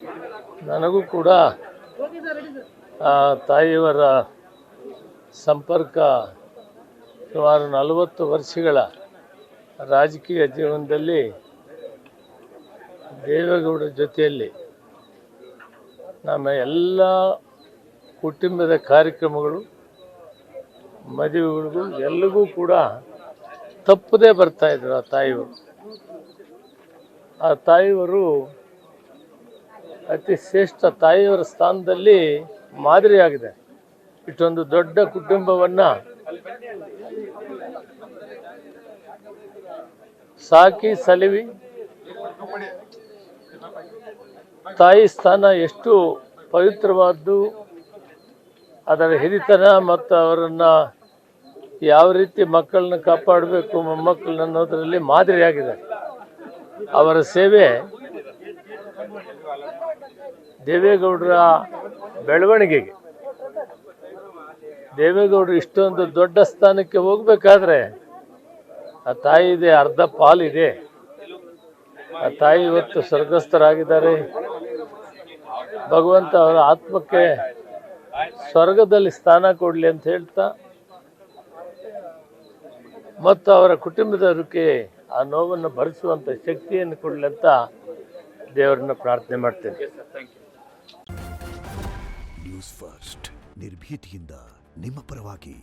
ನನಗೂ ಕೂಡ ತಾಯಿಯವರ ಸಂಪರ್ಕ ಸುಮಾರು 40 ವರ್ಷಗಳ ರಾಜಕೀಯ ಜೀವನದಲ್ಲಿ ದೇವೇಗೌಡರ ಜೊತೆಯಲ್ಲಿ ನಮ್ಮ ಎಲ್ಲ ಕುಟುಂಬದ ಕಾರ್ಯಕ್ರಮಗಳು ಮದುವೆಗಳಿಗೂ ಎಲ್ಲರಿಗೂ ಕೂಡ ತಪ್ಪದೇ ಬರ್ತಾಯಿದ್ರು ಆ ತಾಯಿಯವರು ಅತಿ ಶ್ರೇಷ್ಠ ತಾಯಿಯವರ ಸ್ಥಾನದಲ್ಲಿ ಮಾದರಿಯಾಗಿದೆ. ಇಷ್ಟೊಂದು ದೊಡ್ಡ ಕುಟುಂಬವನ್ನು ಸಾಕಿ ಸಲುವಿ ತಾಯಿ ಸ್ಥಾನ ಎಷ್ಟು ಪವಿತ್ರವಾದ್ದು, ಅದರ ಹಿರಿತನ ಮತ್ತು ಅವರನ್ನು ಯಾವ ರೀತಿ ಮಕ್ಕಳನ್ನ ಕಾಪಾಡಬೇಕು ಮೊಮ್ಮಕ್ಕಳನ್ನ ಅನ್ನೋದರಲ್ಲಿ ಮಾದರಿಯಾಗಿದೆ. ಅವರ ಸೇವೆ ದೇವೇಗೌಡರ ಬೆಳವಣಿಗೆಗೆ, ದೇವೇಗೌಡರು ಇಷ್ಟೊಂದು ದೊಡ್ಡ ಸ್ಥಾನಕ್ಕೆ ಹೋಗಬೇಕಾದ್ರೆ ಆ ತಾಯಿದೆ ಅರ್ಧ ಪಾಲಿದೆ. ಆ ತಾಯಿ ಇವತ್ತು ಸ್ವರ್ಗಸ್ಥರಾಗಿದ್ದಾರೆ. ಭಗವಂತ ಅವರ ಆತ್ಮಕ್ಕೆ ಸ್ವರ್ಗದಲ್ಲಿ ಸ್ಥಾನ ಕೊಡಲಿ ಅಂತ ಹೇಳ್ತಾ, ಮತ್ತು ಅವರ ಕುಟುಂಬದವರಿಗೆ ಆ ನೋವನ್ನು ಭರಿಸುವಂಥ ಶಕ್ತಿಯನ್ನು ಕೊಡಲಿ ಅಂತ ದೇವರನ್ನ ಪ್ರಾರ್ಥನೆ ಮಾಡ್ತೇನೆ. ನ್ಯೂಸ್ ಫಸ್ಟ್ ನಿರ್ಭೀತಿಯಿಂದ ನಿಮ್ಮ ಪರವಾಗಿ.